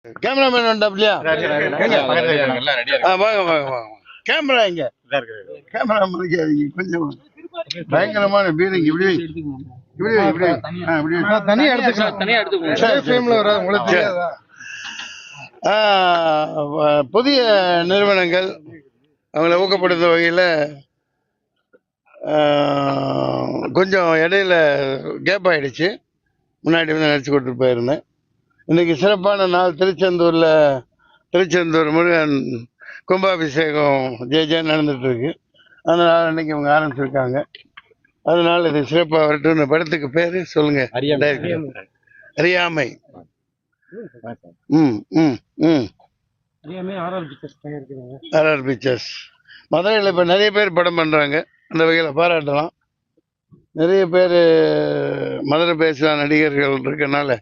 Cameraman வந்துட்டாப்லையா? வாங்க வாங்க வாங்க. கேமரா எங்க? கேமரா மறைக்காதீங்க கொஞ்சம். பயங்கரமான பீரிங். இப்படி தனியா எடுத்துக்கலாம். புதிய நிறுவனங்கள் அவங்கள ஊக்கப்படுத்தும் வகையில் கொஞ்சம் இடையில கேப் ஆயிடுச்சு. முன்னாடி வந்து நடிச்சு கொடுத்துட்டு போயிருந்தேன். இன்னைக்கு சிறப்பான நாள். திருச்செந்தூர் முருகன் கும்பாபிஷேகம் ஜெயஜெயன் நடந்துட்டு இருக்கு. அதனால இன்னைக்கு அவங்க ஆரம்பிச்சிருக்காங்க. அதனால இது சிறப்பாக வரட்டும். இந்த படத்துக்கு பேரு சொல்லுங்க. அறியாமை. RR பிக்சர்ஸ் மதுரையில் இப்போ நிறைய பேர் படம் பண்றாங்க. அந்த வகையில் பாராட்டலாம். நிறைய பேர் மதுரை பேசுகிற நடிகர்கள் இருக்கனால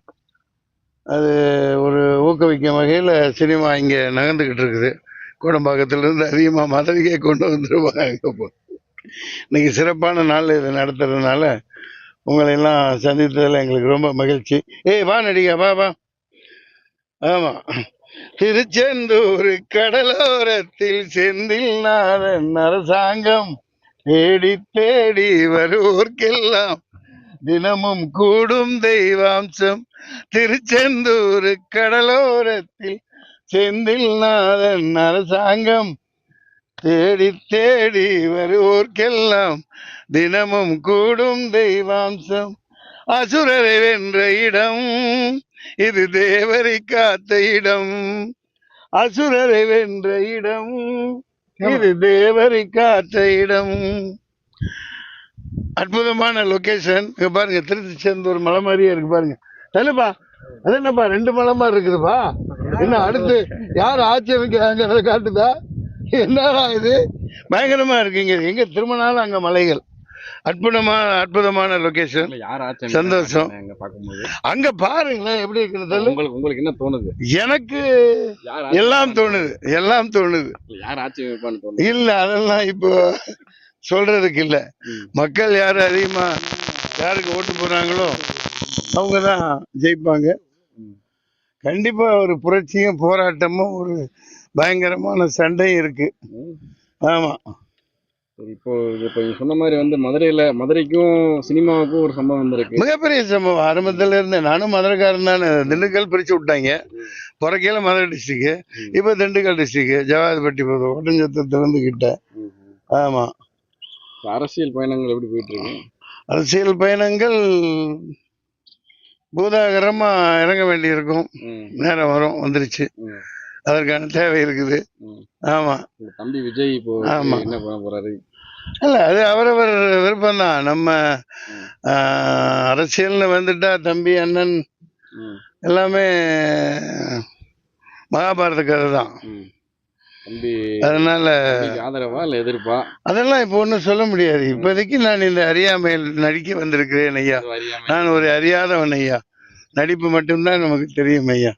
அது ஒரு ஊக்குவிக்கும் வகையில் சினிமா இங்கே நகர்ந்துக்கிட்டு இருக்குது. கோடம்பாக்கத்திலிருந்து அதிகமாக மதுரைக்கே கொண்டு வந்துருவாங்க. இன்னைக்கு சிறப்பான நாள் இது நடத்துறதுனால உங்களை எல்லாம் சந்தித்ததில் எங்களுக்கு ரொம்ப மகிழ்ச்சி. வா நடிகா, வா வா. ஆமா, திருச்செந்தூர் கடலோரத்தில் செந்தில் நாதன் அரசாங்கம் தேடி தேடி வருவோர்க்கெல்லாம் தினமும் கூடும் தெய்வாம்சம். திருச்செந்தூர் கடலோரத்தில் செந்தில் நாதன் அரசாங்கம் தேடி தேடி வருவோர்க்கெல்லாம் தினமும் கூடும் தெய்வாம்சம். அசுரரை வென்ற இடம் இது, தேவரை காத்த இடம். அசுரரை வென்ற இடம் இது, தேவரை காத்த இடம். அற்புதமான லொகேஷன். இங்க பாருங்க, திருச்செந்தூர் மலை மாதிரியே இருக்கு பாருங்க. தெரியலப்பா, அது என்னப்பா 2 மலை மாதிரி இருக்குதுப்பா. என்ன அடுத்து யார் ஆட்சி அமைக்கிறாங்க காட்டுதா? என்னடா இது, பயங்கரமா இருக்குங்க. எங்க திரும்பினாலும் அங்க மலைகள். அற்புதமான லொகேஷன். சந்தோஷம். அங்க பாருங்களேன் எப்படி இருக்கிறது. உங்களுக்கு என்ன தோணுது? எனக்கு எல்லாம் தோணுது. இல்ல அதெல்லாம் இப்போ சொல்றதுக்கு இல்ல. மக்கள் யாரு அதிகமா யாருக்கு ஓட்டு போறாங்களோ அவங்கதான் ஜெயிப்பாங்க. கண்டிப்பா ஒரு புரட்சியும் போராட்டமும் ஒரு பயங்கரமான சண்டையும் இருக்கு. ஆமா, இப்போ சொன்ன மாதிரி வந்து மதுரைக்கும் சினிமாவுக்கும் ஒரு சம்பவம் வந்திருக்கு. மிகப்பெரிய சம்பவம். ஆரம்பத்துல இருந்து நானும் மதுரைக்காரன் தானே. திண்டுக்கல் பிரிச்சு விட்டாங்க. பிறக்கையில மதுரை டிஸ்ட்ரிக்ட், இப்ப திண்டுக்கல் டிஸ்ட்ரிக்ட். ஜவாதிபட்டி ஒட்டஞ்சத்திலிருந்து கிட்ட. ஆமா. அரசியல் பயணங்கள் எப்படி போயிட்டு இருக்கு? அரசியல் பயணங்கள் பூதாகரமா இறங்க வேண்டி இருக்கும். நேரம் வரும், வந்துருச்சு. அதற்கான தேவை இருக்குது. ஆமா. தம்பி விஜய் இப்போ என்ன பண்ண போறாரு? இல்ல, அது அவரவர் விருப்பம் தான். நம்ம அரசியல்னு வந்துட்டா தம்பி அண்ணன் எல்லாமே மகாபாரத கதை தான். அதனால ஆதரவா இல்ல எதிர்ப்பா அதெல்லாம் இப்போ ஒன்றும் சொல்ல முடியாது. இப்போதைக்கு நான் இந்த அறியாமையில் நடிக்க வந்திருக்கிறேன் ஐயா. நான் ஒரு அறியாதவன் ஐயா. நடிப்பு மட்டும்தான் நமக்கு தெரியும் ஐயா.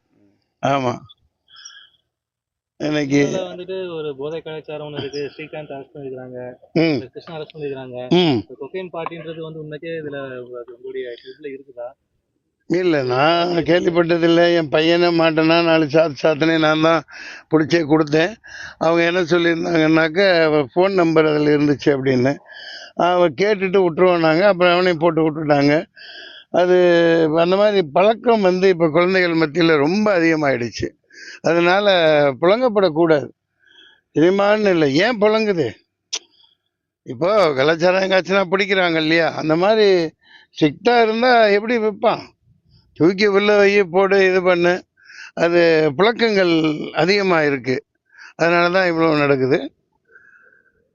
ஆமா. இன்னைக்கு வந்துட்டு ஒரு போதை கலாச்சாரம் இருக்கு. ஸ்ரீகாந்த் அரசு பண்ணிருக்காங்க, கிருஷ்ணா அரசு பண்ணிருக்காங்க. கொக்கைன் பார்ட்டின்றது வந்து உண்மைக்கே இதுல உங்களுடைய இதுல இருக்குதா? இல்ல, நான் கேள்விப்பட்டதில்லை. என் பையனை மாட்டேன்னா 4 சாத்தினே நான் தான் பிடிச்சே கொடுத்தேன். அவங்க என்ன சொல்லியிருந்தாங்கன்னாக்க ஃபோன் நம்பர் அதில் இருந்துச்சு அப்படின்னு. அவன் கேட்டுட்டு விட்டுருவானாங்க. அப்புறம் அவனையும் போட்டு விட்டுட்டாங்க. அது அந்த மாதிரி பழக்கம் வந்து இப்போ குழந்தைகள் மத்தியில் ரொம்ப அதிகமாகிடுச்சு. அதனால புழங்கப்படக்கூடாது. சினிமான்னு இல்லை, ஏன் புழங்குது? இப்போ கலாச்சாரம் எங்காச்சுன்னா பிடிக்கிறாங்க இல்லையா? அந்த மாதிரி ஸ்ட்ரிக்டாக இருந்தால் எப்படி விற்பான்? தூக்கி உள்ள வை, போடு, இது பண்ணு. அது புழக்கங்கள் அதிகமாக இருக்குது. அதனால தான் இவ்வளோ நடக்குது.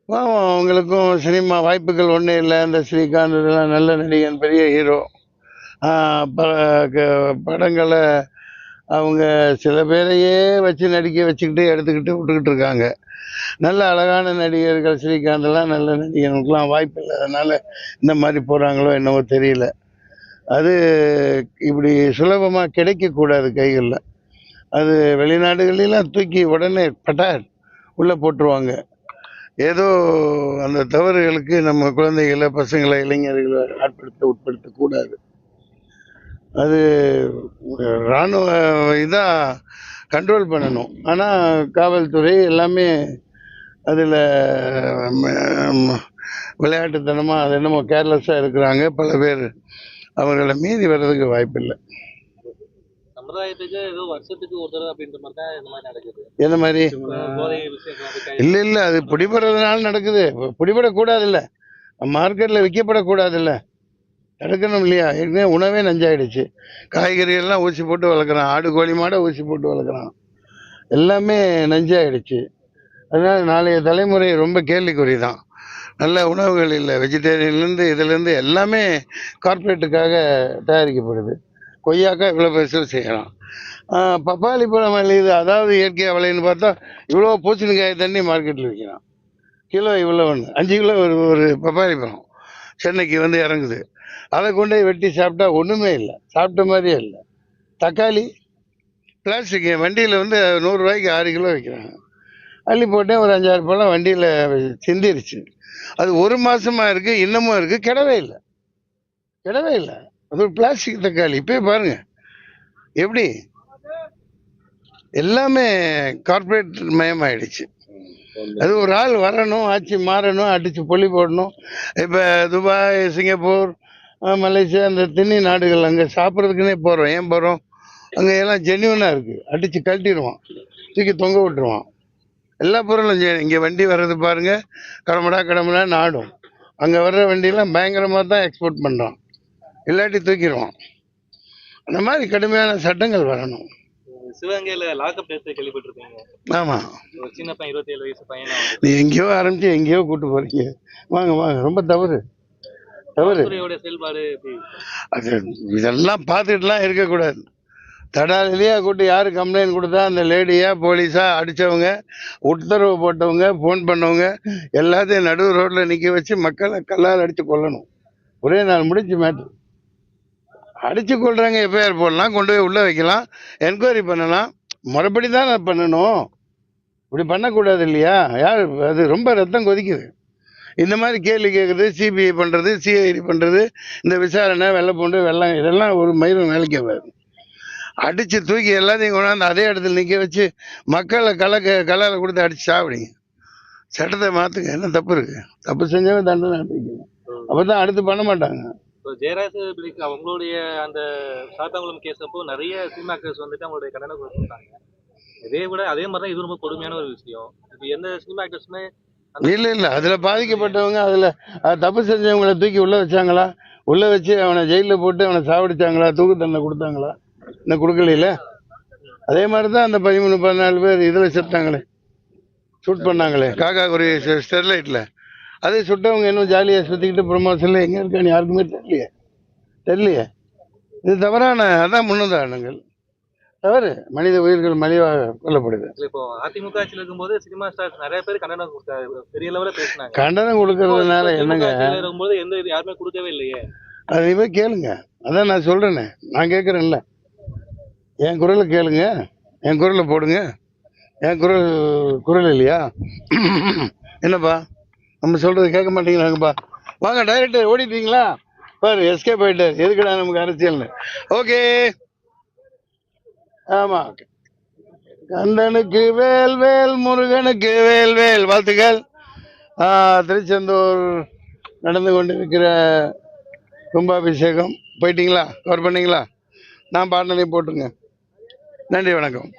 அவங்களுக்கும் சினிமா வாய்ப்புகள் ஒன்றும் இல்லை. அந்த ஸ்ரீகாந்த் இதெல்லாம் நல்ல நடிகன், பெரிய ஹீரோ. படங்களை அவங்க சில பேரையே வச்சு நடிக்க வச்சுக்கிட்டு எடுத்துக்கிட்டு விட்டுக்கிட்டு இருக்காங்க. நல்ல அழகான நடிகர்கள் ஸ்ரீகாந்தெல்லாம் நல்ல நடிகர்களுக்கெல்லாம் வாய்ப்பு இல்லை. அதனால இந்த மாதிரி போகிறாங்களோ என்னவோ தெரியல. அது இப்படி சுலபமாக கிடைக்கக்கூடாது கைகளில். அது வெளிநாடுகளெல்லாம் தூக்கி உடனே பட்டார் உள்ளே போட்டுருவாங்க. ஏதோ அந்த தவறுகளுக்கு நம்ம குழந்தைகளை, பசங்களை, இளைஞர்களை உட்படுத்தக்கூடாது. அது இராணுவ இதாக கண்ட்ரோல் பண்ணணும். ஆனால் காவல்துறை எல்லாமே அதில் விளையாட்டுத்தனமாக அது என்னமோ கேர்லெஸ்ஸாக இருக்கிறாங்க. பல பேர் அவர்களை மீறி வர்றதுக்கு வாய்ப்பில்லை. சமுதாயத்துக்கு ஏதோ வருஷத்துக்கு ஒரு தடவை அப்படின்ற மாதிரி தான் இந்த மாதிரி நடக்குது. எந்த மாதிரி? போதை விஷயம் இல்லை அது பிடிபடுறதுனால நடக்குது. பிடிபடக்கூடாதுல்ல, மார்க்கெட்டில் விற்கப்படக்கூடாதுல்ல, தடுக்கணும் இல்லையா? ஏற்கனவே உணவே நஞ்சாயிடுச்சு. காய்கறிகள்லாம் ஊசி போட்டு வளர்க்குறான், ஆடு கோழி மாடை ஊசி போட்டு வளர்க்குறான், எல்லாமே நஞ்சாயிடுச்சு. அதனால் நாளைய தலைமுறை ரொம்ப கேள்விக்குறி தான். நல்ல உணவுகள் இல்லை, வெஜிடேரியன்லேருந்து இதுலேருந்து எல்லாமே கார்ப்பரேட்டுக்காக தயாரிக்கப்படுது. கொய்யாக்காய் இவ்வளோ பெருசு செய்யலாம், பப்பாளி பழம் விளையுது, அதாவது இயற்கையாக விளையுன்னு பார்த்தா இவ்வளோ பூசணிக்காய் தண்ணி மார்க்கெட்டில் விற்கிறான். கிலோ இவ்வளோ ஒன்று 5 கிலோ ஒரு பப்பாளி பழம் சென்னைக்கு வந்து இறங்குது. அதை கொண்டு போய் வெட்டி சாப்பிட்டா ஒன்றுமே இல்லை, சாப்பிட்ட மாதிரியே இல்லை. தக்காளி பிளாஸ்டிக் வண்டியில் வந்து 100 ரூபாய்க்கு 6 கிலோ விற்கிறாங்க. அள்ளி போட்டேன், ஒரு 5-6 பழம் வண்டியில் சிந்திருச்சு. அது 1 மாதமாக இருக்குது, இன்னமும் இருக்குது, கிடவே இல்லை, கிடவே இல்லை. அது ஒரு பிளாஸ்டிக் தக்காளி. இப்போ பாருங்கள் எப்படி எல்லாமே கார்ப்பரேட் மயமாயிடுச்சு. அது ஒரு ஆள் வரணும், ஆட்சி மாறணும், அடித்து பொலி போடணும். இப்போ துபாய், சிங்கப்பூர், மலேசியா, அந்த திண்ணி நாடுகள் அங்கே சாப்பிட்றதுக்குன்னே போகிறோம். ஏன் போகிறோம்? அங்கே எல்லாம் ஜென்யூனாக இருக்குது. அடித்து கழட்டிடுவான், தூக்கி தொங்க விட்டுருவான். எல்லா பொருளும் இங்கே வண்டி வர்றது பாருங்கள், கடமடான்னு ஆடும். அங்கே வர்ற வண்டியெல்லாம் பயங்கரமாக தான் எக்ஸ்போர்ட் பண்ணுறான், இல்லாட்டி தூக்கிடுவான். அந்த மாதிரி கடுமையான சட்டங்கள் வரணும். சிவகங்கையில லாக்அப் டெத் கேள்விப்பட்டிருக்கீங்க? ஆமாம், ஒரு சின்ன பையன் 27 வயசு பையனா நீ எங்கேயோ ஆரம்பிச்சு எங்கேயோ கூட்டு போறீங்க. வாங்க வாங்க, ரொம்ப தவறு தவறு. செயல்பாடு எப்படி? அது இதெல்லாம் பார்த்துட்டுலாம் இருக்கக்கூடாது. தடாலிலேயே கூட்டு யார் கம்ப்ளைண்ட் கொடுத்தா அந்த லேடியா போலீஸா அடித்தவங்க, உத்தரவு போட்டவங்க, ஃபோன் பண்ணவங்க எல்லாத்தையும் நடு ரோட்டில் நிற்க வச்சு மக்களை கல்லால் அடித்து கொல்லணும். ஒரே நாள் முடிஞ்சு மேட்ரு. அடித்து கொள்றாங்க, எஃப்ஐஆர் போடலாம், கொண்டு போய் உள்ளே வைக்கலாம், என்கொயரி பண்ணலாம். முறைப்படி தான் நான் பண்ணணும், இப்படி பண்ணக்கூடாது இல்லையா? யார் அது? ரொம்ப ரத்தம் கொதிக்குது. இந்த மாதிரி கேள்வி கேட்குறது, சிபிஐ பண்ணுறது, சிஐடி பண்ணுறது, இந்த விசாரணை, வெள்ளைப்பூண்டு, வெள்ளம், இதெல்லாம் ஒரு மயிரும் வேலைக்கு ஆகாது. அடித்து தூக்கி எல்லாத்தையும் கொண்டாந்து அதே இடத்துல நிற்க வச்சு மக்களை கல்லால் கொடுத்து அடித்து சாப்பிடுங்க. சட்டத்தை மாற்றுங்க. என்ன தப்பு இருக்குது? தப்பு செஞ்சவங்க தண்டனை அனுப்பிக்கணும். அப்போ தான் அடுத்து பண்ண மாட்டாங்க. ஜெயராஜ் அவங்களுடைய அந்த சாத்தாங்குளம் கேஸ் அப்போ நிறைய சினிமா கேஸ் வந்துட்டு அவங்களுடைய கடனை கொடுத்தாங்க. அதே மாதிரி தான் இது ரொம்ப கொடுமையான ஒரு விஷயம். இது எந்த சினிமா ஆக்டர்ஸுமே இல்லை அதில் பாதிக்கப்பட்டவங்க, அதில் தப்பு செஞ்சவங்களை தூக்கி உள்ளே வச்சாங்களா? உள்ளே வச்சு அவனை ஜெயிலில் போட்டு அவனை சாவடிச்சாங்களா? தூக்கு தண்டனை கொடுத்தாங்களா? இன்னும் கொடுக்கல. அதே மாதிரி தான் அந்த 13-14 பேர் இதில் செத்தாங்களே, ஷூட் பண்ணாங்களே, காக்கா ஒரு ஸ்டெர்லைட்டில். அதே சுட்டவங்க இன்னும் ஜாலியாக சுற்றிக்கிட்டு ப்ரொமோஷனில் எங்கே இருக்கான்னு யாருக்குமே தெரியலையே. இது தவறான, அதான் முன்னுதாரணங்கள். தவறு. மனித உயிர்கள் மலிவாக கொல்லப்படுது. இப்போ அதிமுக ஆட்சியில் இருக்கும்போது சினிமா ஸ்டார்ஸ் நிறைய பேர் கண்டனம் கொடுத்தாங்க, பெரிய லெவலில் பேசினாங்க. கண்டனம் கொடுக்கறதுனால என்னங்க? இருக்கும்போது எந்த இது யாருமே கொடுக்கவே இல்லையே. அது நீ போய் கேளுங்க. அதான் நான் சொல்கிறேனே, நான் கேட்குறேன்ல, என் குரலை கேளுங்க, என் குரலை போடுங்க. என் குரல் இல்லையா? என்னப்பா நம்ம சொல்கிறது கேட்க மாட்டேங்கிறாங்கப்பா. வாங்க டைரக்டர், ஓடிட்டீங்களா பாரு, எஸ்கேப் ஆகிட்டார். எதுக்குடா நமக்கு அரசியல்னு. ஓகே, ஆமாம். கந்தனுக்கு வேல் வேல், முருகனுக்கு வேல் வேல். வாழ்த்துக்கள். திருச்செந்தூர் நடந்து கொண்டிருக்கிற கும்பாபிஷேகம் போயிட்டீங்களா? கவர் பண்ணிங்களா? நான் பாடினதையும் போட்டுங்க. நன்றி, வணக்கம்.